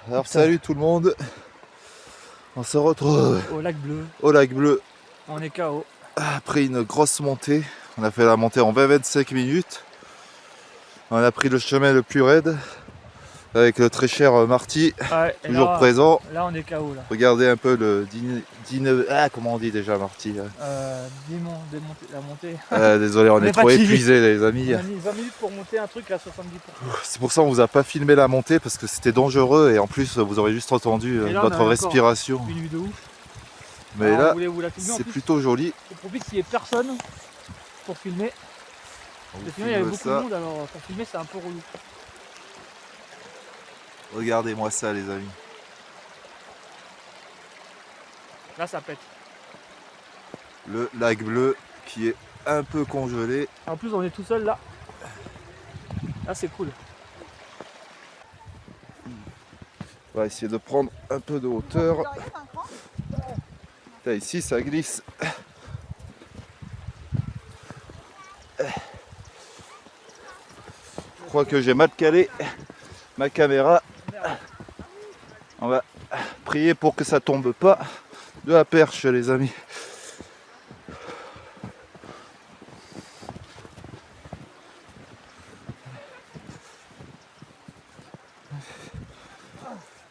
Alors salut tout le monde, on se retrouve Au lac bleu, au lac bleu on est KO. après une grosse montée. On a fait la montée en 20-25 minutes. On a pris le chemin le plus raide avec le très cher Marty, Ouais, et toujours présent. là on est KO là. Regardez un peu le comment on dit déjà Marty La montée. désolé, on est trop fatigué. épuisés les amis. On a mis 20 minutes pour monter un truc à 70%. C'est pour ça qu'on vous a pas filmé la montée parce que c'était dangereux et en plus vous aurez juste entendu Et là, notre on a respiration. Une vue de ouf. Mais Alors, là on voulait vous la filmer, en c'est plus, plutôt joli. je profite qu'il n'y ait personne pour filmer. On vous Parce que sinon il y avait filme beaucoup ça. de monde, alors pour filmer c'est un peu relou. Regardez-moi ça les amis. Là ça pète. Le lac bleu qui est un peu congelé. En plus on est tout seul là. Là c'est cool. On va essayer de prendre un peu de hauteur. Là, ici ça glisse. Je crois que j'ai mal calé ma caméra. On va prier pour que ça tombe pas de la perche les amis.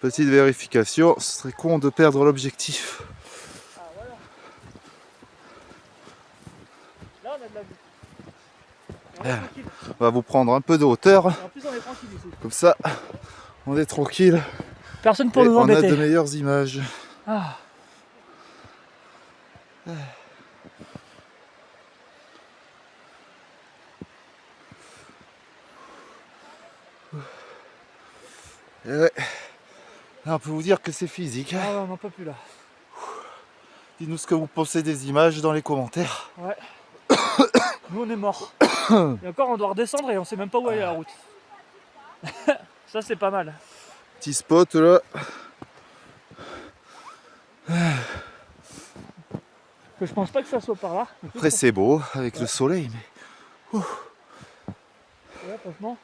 Petite vérification, ce serait con de perdre l'objectif. Ah voilà. Là on a de la vue. Et on est tranquille. On va vous prendre un peu de hauteur. Et en plus on est tranquille ici. Comme ça, on est tranquille. Personne pour Et nous on a embêter. de meilleures images. Ah. Et ouais. Là, on peut vous dire que c'est physique. Ah ouais, on n'en peut plus là. Dites-nous ce que vous pensez des images dans les commentaires. Ouais. Nous on est morts. Et encore on doit redescendre et on sait même pas où est la route. Ça c'est pas mal. Petit spot là. Que je pense pas que ça soit par là. Après c'est beau avec le soleil. Mais... Ouais, franchement.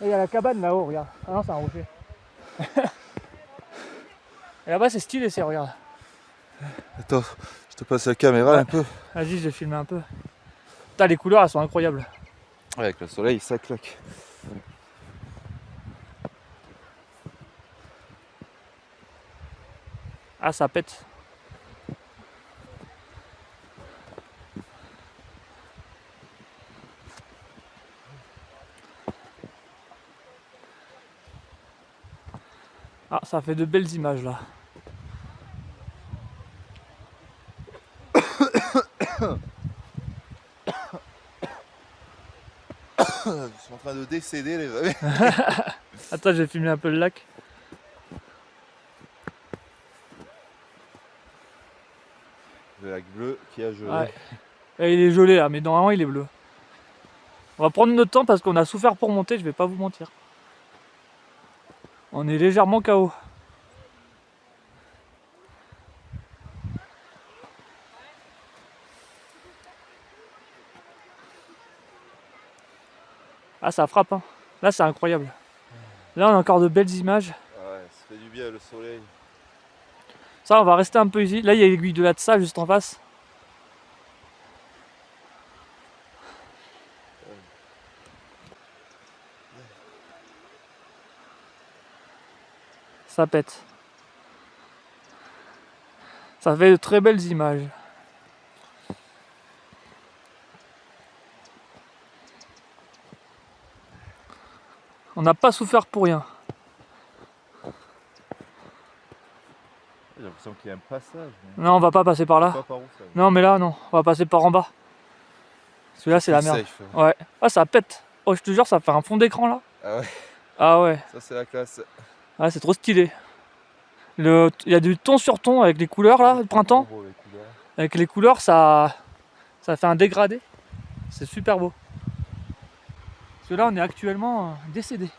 Et il y a la cabane là-haut, regarde. Ah non, c'est un rocher. Et là-bas, c'est stylé, c'est, regarde. Attends, je te passe la caméra un peu. Vas-y, je vais filmer un peu. Putain, les couleurs, elles sont incroyables. Ouais, avec le soleil, ça claque. Ah, ça pète. Ah, ça fait de belles images là. Ils sont en train de décéder les amis. Attends, j'ai filmé un peu le lac. Le lac bleu qui a gelé. Ouais. Et il est gelé là, mais normalement il est bleu. On va prendre notre temps parce qu'on a souffert pour monter, je vais pas vous mentir. On est légèrement KO. Ah, ça frappe, hein. Là, c'est incroyable. Là, on a encore de belles images. Ouais, ça fait du bien le soleil. Ça, on va rester un peu ici. Là, il y a l'aiguille de la Tsa juste en face. Ça pète. Ça fait de très belles images. On n'a pas souffert pour rien. J'ai l'impression qu'il y a un passage. Mais... Non, on va pas passer par là. Pas par où, ça. Non, mais là, non. On va passer par en bas. Parce que là, c'est la merde. Safe. Ouais. Ah, ça pète. Oh, je te jure, ça fait un fond d'écran là. Ah ouais, Ah ouais. ça c'est la classe. Ah, c'est trop stylé. Il y a du ton sur ton avec les couleurs là, le printemps. Trop beau, les couleurs. Avec les couleurs, ça fait un dégradé. C'est super beau. Parce que là, on est actuellement décédé.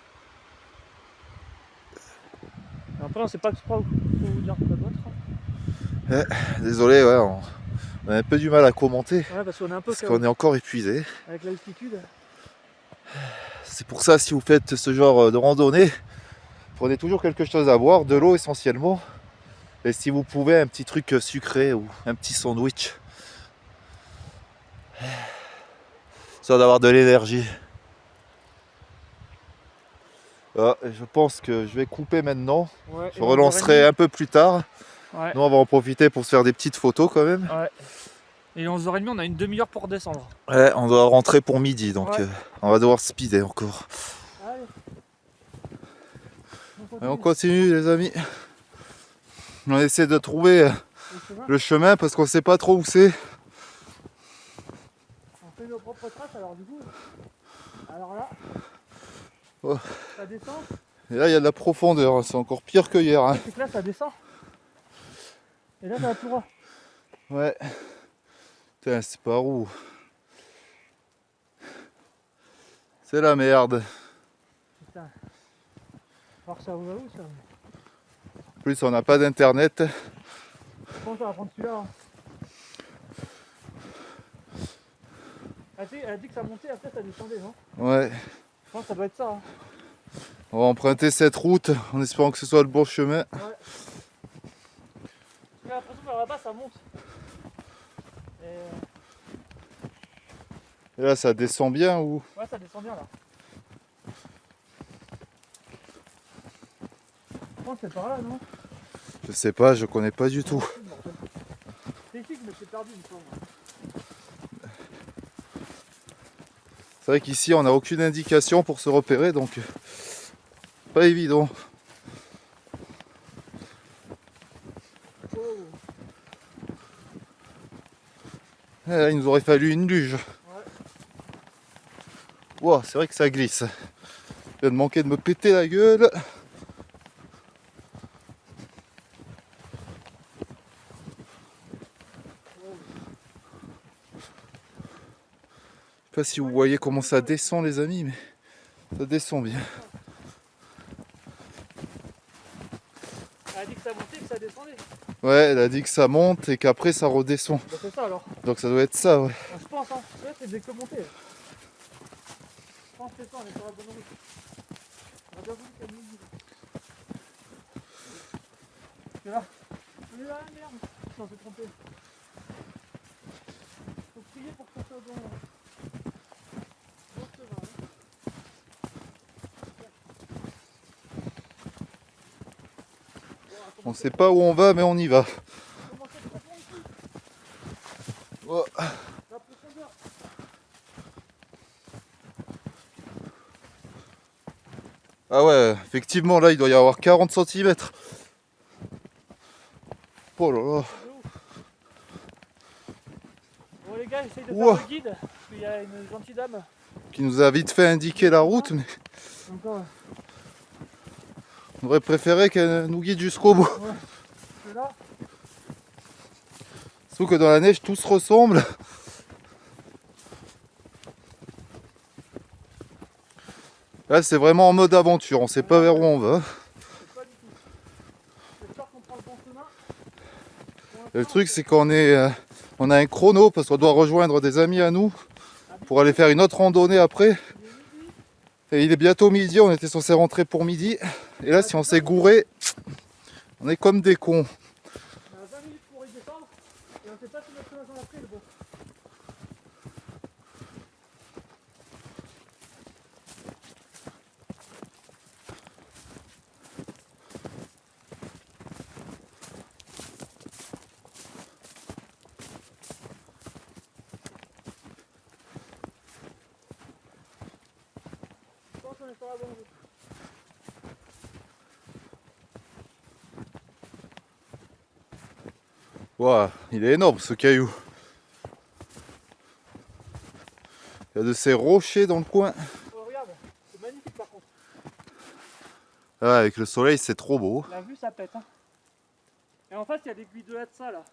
Après, on sait pas trop vous dire quoi d'autre. Désolé, ouais, on On a un peu du mal à commenter Ouais, parce qu'on est un peu parce qu'on est encore épuisé. avec l'altitude. C'est pour ça, si vous faites ce genre de randonnée, prenez toujours quelque chose à boire, de l'eau essentiellement. Et si vous pouvez, un petit truc sucré ou un petit sandwich. Histoire d'avoir de l'énergie. Ah, je pense que je vais couper maintenant. Ouais, Je relancerai un peu plus tard. Ouais. Nous, on va en profiter pour se faire des petites photos quand même. Ouais. Et 11h30, on a une demi-heure pour descendre. Ouais, on doit rentrer pour midi, donc Ouais. on va devoir speeder encore. Allez. Et on continue les amis. On essaie de trouver le chemin parce qu'on sait pas trop où c'est. On fait nos propres traces, alors du coup. Alors là, Oh. ça descend. Et là il y a de la profondeur, hein. C'est encore pire que hier. Hein. C'est que là, ça descend. Et là, ça va tout droit. Ouais. Putain, c'est par où? C'est la merde. Putain. Alors ça va où ça? En plus, on n'a pas d'internet. Je pense qu'on va prendre celui-là. Hein. Elle a dit que ça montait, après ça descendait, non? Ouais. Je pense que ça doit être ça. Hein. On va emprunter cette route en espérant que ce soit le bon chemin. Ouais. J'ai l'impression que là-bas ça monte. Et là, ça descend bien ou? Ouais, ça descend bien là. Je pense que c'est par là, non? Je sais pas, je connais pas du tout. C'est ici que je me suis perdu une fois. C'est vrai qu'ici, on n'a aucune indication pour se repérer, donc pas évident. Et là, il nous aurait fallu une luge. Wow, c'est vrai que ça glisse. Je viens de manquer de me péter la gueule. Je sais pas si vous voyez comment ça descend les amis, mais ça descend bien. Elle a dit que ça montait et que ça descendait. Ouais, elle a dit que ça monte et qu'après ça redescend. Bah c'est ça alors. Donc ça doit être ça, ouais. Je pense, hein. Là c'est dès que monter. Je pense que c'est ça, on est sur la bonne route. On a bien voulu qu'elle nous dise. Parce que là, on est là, merde. On s'est trompé. Faut prier pour que ça soit bon. Bon chemin, hein. On sait pas où on va, mais on y va. Comment c'est profond ici? Oh. La profondeur. Ah ouais, effectivement là il doit y avoir 40 cm. Oh là là. Bon les gars, j'essaye de Ouah. faire le guide. Parce qu'il y a une gentille dame. Qui nous a vite fait indiquer la route, mais Encore. on aurait préféré qu'elle nous guide jusqu'au bout. Ouais. C'est là. Sauf que dans la neige tout se ressemble. Là c'est vraiment en mode aventure, on sait pas vers où on va. C'est pas du tout. J'espère qu'on prend le bon chemin. Et le truc c'est qu'on on a un chrono parce qu'on doit rejoindre des amis à nous pour aller faire une autre randonnée après. Et il est bientôt midi, on était censé rentrer pour midi. Et là si on s'est gouré, on est comme des cons. On a 20 minutes pour y descendre et on sait pas si notre chemin qu'on a pris est le bon. Je pense qu'on est sur la bonne route. Waouh, il est énorme ce caillou. Il y a de ces rochers dans le coin. Oh regarde, c'est magnifique par contre. Ah, avec le soleil c'est trop beau. La vue ça pète. Hein. Et en face il y a des guides de là de ça là.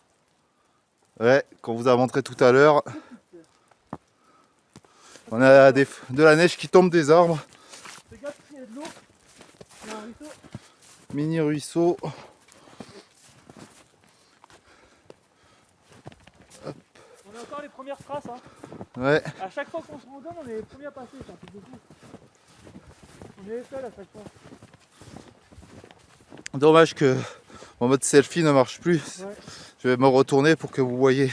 Ouais, qu'on vous a montré tout à l'heure. On a de la neige qui tombe des arbres. Fais gaffe s'il y a de l'eau. Il y a un ruisseau. Mini ruisseau. Hop. premières traces. Hein. Ouais. À chaque fois qu'on se randonne, on est les premiers à passer. C'est un truc de fou. On est les seuls à chaque fois. Dommage que mon mode selfie ne marche plus. Ouais. Je vais me retourner pour que vous voyez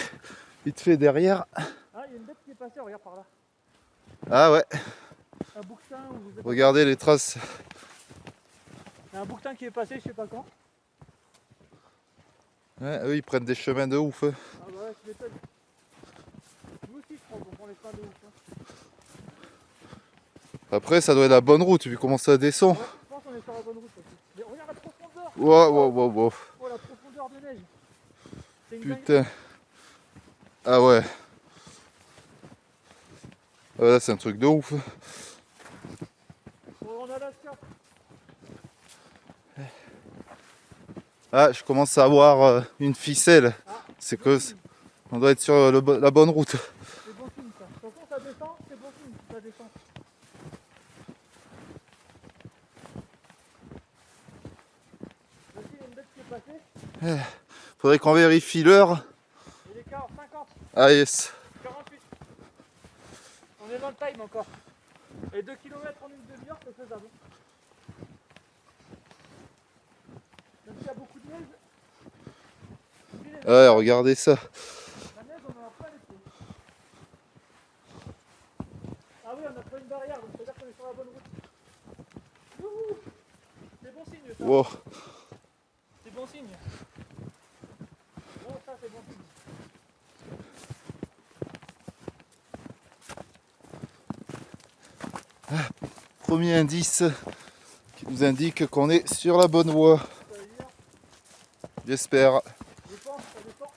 vite fait derrière. Ah, il y a une bête qui est passée, regarde par là. Ah ouais, Un bouquetin ou je sais pas. regardez les traces. Il y a un bouquetin qui est passé, je sais pas quand. Ouais, eux ils prennent des chemins de ouf. Ah bah ouais, tu m'étonnes. Nous aussi, je crois qu'on prend les chemins de ouf. Hein. Après ça doit être la bonne route vu comment ça descend. Ouais, je pense qu'on est sur la bonne route aussi. Mais regarde la profondeur. Wow, wow, wow, wow. Oh, la profondeur de neige. C'est une Putain. Ah ouais. Ah, là c'est un truc de ouf. On a la science. Ah, je commence à avoir une ficelle. Ah, C'est que on doit être sur la bonne route. c'est bon signe ça. De toute façon, ça descend, c'est bon signe, ça descend. Voici, il y a une bête qui est passée. Faudrait qu'on vérifie l'heure. Il est 50, Ah yes. 48. On est dans le time encore. Et 2 km en une demi-heure, c'est faisable. Même s'il y a beaucoup de neige. Ouais, regardez ça. La neige, on en a pas les pieds. Ah oui, on a pas une barrière, donc c'est-à-dire qu'on est sur la bonne route. Youhou, c'est bon signe ça. Wow. C'est bon signe. Bon, ça c'est bon signe. Premier indice qui nous indique qu'on est sur la bonne voie. Ça veut dire, J'espère. je pense, ça descend.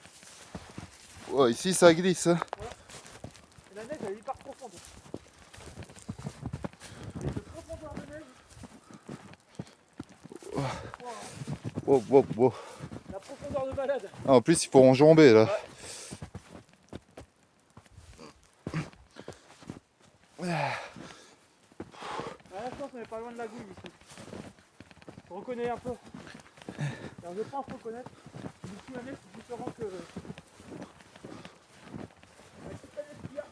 Oh, ici ça glisse. Et la neige, elle est hyper profonde. Et de profondeur de neige. Wow, wow, wow. La profondeur de balade. Ah, en plus il faut enjamber là. Ah, là, je pense qu'on est pas loin de la gouille ici. Je reconnais un peu. Alors, je pense reconnaître. Du coup, la neige, c'est différent que. La petite neige qu'il y a.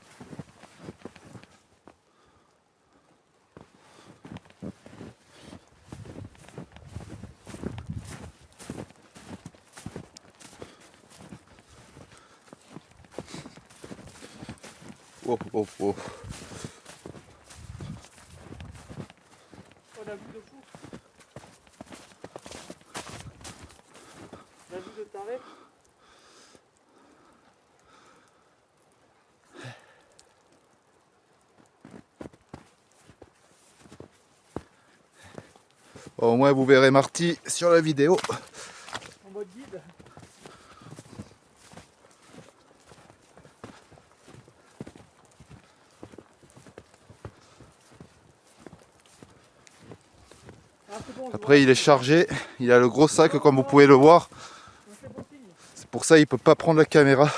Wow, wow, wow. Oh, la vue de fou. La vue de taré. Bon, au moins vous verrez Marty sur la vidéo. En mode guide. Ah, c'est bon, je Après vois. il est chargé, il a le gros sac comme vous pouvez le voir. C'est bon signe. C'est pour ça il peut pas prendre la caméra.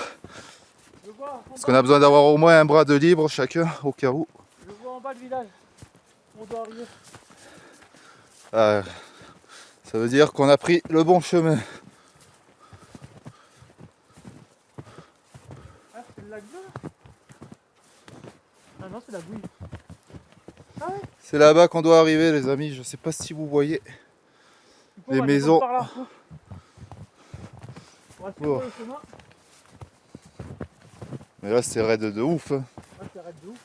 Je vois en Parce bas, qu'on a besoin d'avoir au moins un bras de libre chacun au cas où. je vois en bas le village. On doit arriver. Ah, ça veut dire qu'on a pris le bon chemin. Ah, c'est le lac bleu là. Ah non, c'est la bouille. Ah ouais. C'est là-bas qu'on doit arriver les amis, je sais pas si vous voyez. Du coup, Les on va maisons. descendre par là. On va suivre Oh. le chemin. Mais là c'est raide de ouf. Hein. Ah, c'est raide de ouf.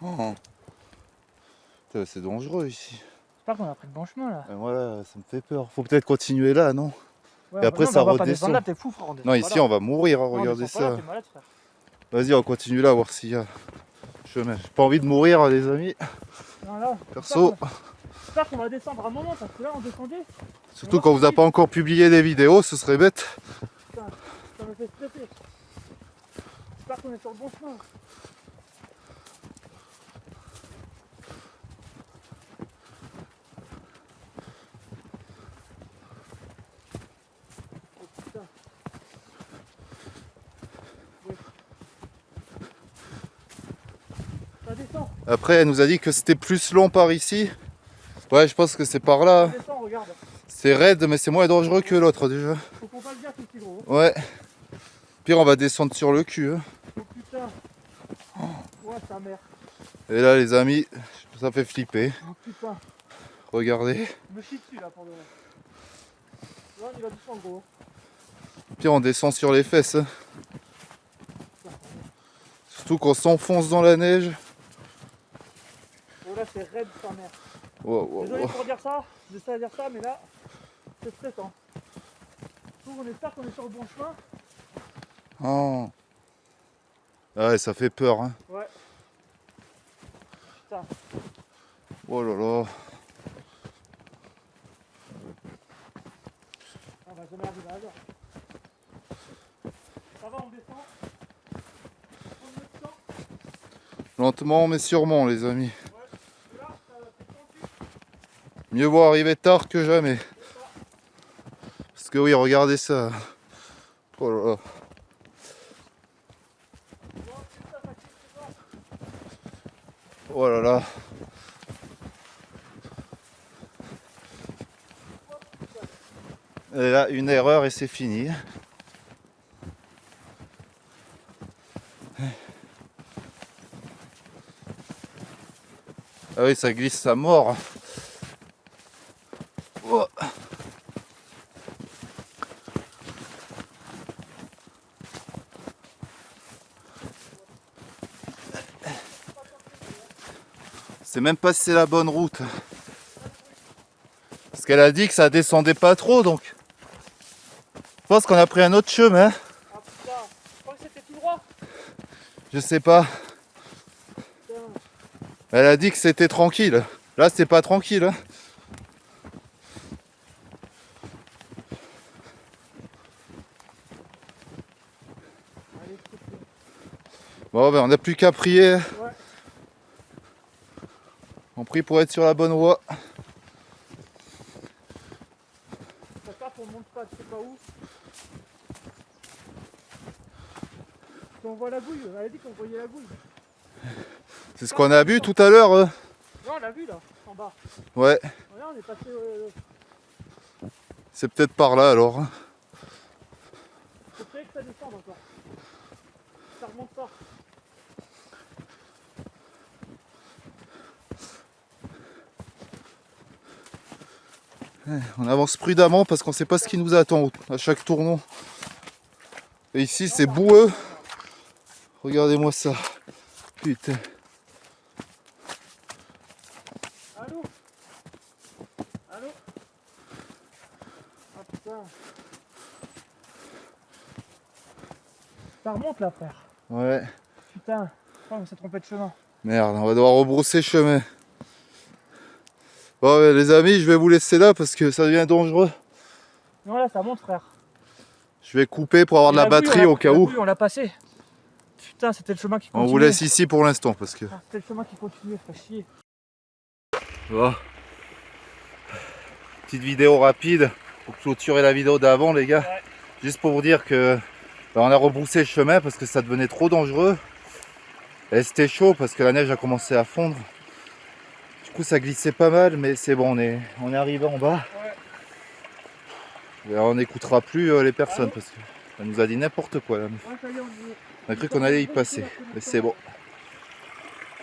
Oh. Putain, c'est dangereux ici. J'espère qu'on a pris le bon chemin là. Et voilà, ça me fait peur. Faut peut-être continuer là, non? Ouais, Et après, non, ça mais on va pas redescend. descendre là, t'es fou frère. Non, ici on va mourir, hein, regardez ça. T'es malade frère. Vas-y, on continue là, voir s'il y a chemin. J'ai pas envie de mourir, les amis. Non, là, Perso, j'espère qu'on va descendre à un moment parce que là on descendait. surtout quand vous n'avez pas encore publié des vidéos, ce serait bête. Putain, ça me fait stresser. J'espère qu'on est sur le bon chemin. Oh putain. Ouais. Ça descend, Après, elle nous a dit que c'était plus long par ici. Ouais, je pense que c'est par là. ça descend, regarde. C'est raide, mais c'est moins dangereux que l'autre déjà. Faut qu'on fasse gaffe ici gros. Ouais. Puis Pire, on va descendre sur le cul. Hein. Oh putain. Ouais, sa mère. Et là, les amis, ça fait flipper. Oh putain. Regardez. Je me chie dessus là pour de vrai. Là, on y va doucement gros. Pire, on descend sur les fesses. Hein. Surtout qu'on s'enfonce dans la neige. Oh là, c'est raide sa mère. Wow, wow, Désolé wow. pour dire ça, j'essaie de dire ça, mais là, c'est stressant. Donc on espère qu'on est sur le bon chemin. Oh. Ah ouais, ça fait peur. Hein. Ouais. Putain. Oh là là. On va jamais arriver à l'heure. Ça va, on descend. On met le temps. Lentement mais sûrement, les amis. Ouais. Et là, c'est tranquille. Mieux vaut arriver tard que jamais. Parce que oui, regardez ça. Oh là là. Oh là là. Et là, une erreur et c'est fini. Ah oui, ça glisse à mort. Oh. C'est même pas si c'est la bonne route. Parce qu'elle a dit que ça descendait pas trop, donc je pense qu'on a pris un autre chemin. Ah putain, je crois que c'était tout droit. Je sais pas. Putain. Elle a dit que c'était tranquille. Là, c'est pas tranquille. Hein. Allez, s'il te plaît. Bon, ben, on n'a plus qu'à prier. Ouais. On prie pour être sur la bonne voie. Ça tape, on monte pas, tu sais pas où. Si on voit la gouille, elle a dit qu'on voyait la gouille. C'est ce qu'on a vu tout à l'heure. Non, on l'a vu là, en bas. Ouais, Regarde, on est passé. c'est peut-être par là alors. Faut créer que ça descende encore. Ça remonte pas. On avance prudemment parce qu'on sait pas ce qui nous attend à chaque tournant. Et ici, c'est boueux. Regardez-moi ça. Putain. Allô? Allô? Ah putain. Ça remonte là, frère. Ouais. Putain. Je crois qu'on s'est trompé de chemin. Merde, on va devoir rebrousser chemin. Bon, ouais, les amis, je vais vous laisser là parce que ça devient dangereux. Non, là, ça monte, frère. Je vais couper pour avoir de la batterie au cas où. On l'a passé. Putain, c'était le chemin qui continuait. On vous laisse ici pour l'instant parce que. Ah, c'était le chemin qui continuait, fait chier. Bon. Petite vidéo rapide pour clôturer la vidéo d'avant, les gars. Ouais. Juste pour vous dire que on a rebroussé le chemin parce que ça devenait trop dangereux. Et c'était chaud parce que la neige a commencé à fondre. Du coup, ça glissait pas mal, mais c'est bon, on est arrivé en bas. Ouais. Et on n'écoutera plus les personnes parce que ça nous a dit n'importe quoi là. Ouais, ça y est, on y est. On a cru qu'on allait y passer, mais c'est bon.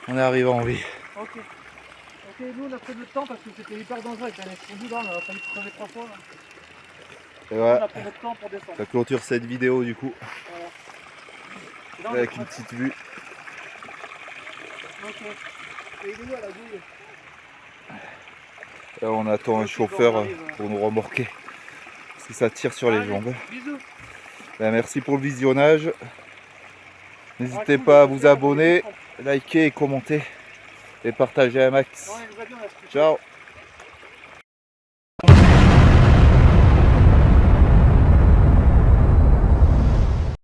On est arrivé en vie. Ok. Ok, nous on a pris notre temps parce que c'était hyper dangereux avec la neige fondue là, on a failli se crever 3 fois. Là. Et On voilà, a pris notre temps pour descendre. ça clôture cette vidéo du coup, Voilà. Et là, on avec est une prêt. petite vue. Ok. Et il est où à la gouille? Là, on attend un chauffeur pour nous remorquer. Parce que ça tire sur les Allez, jambes. Bisous. Ben, merci pour le visionnage. N'hésitez pas à vous abonner, liker et commenter. Et partager un max. Ouais, il va bien, là, ce truc. Ciao.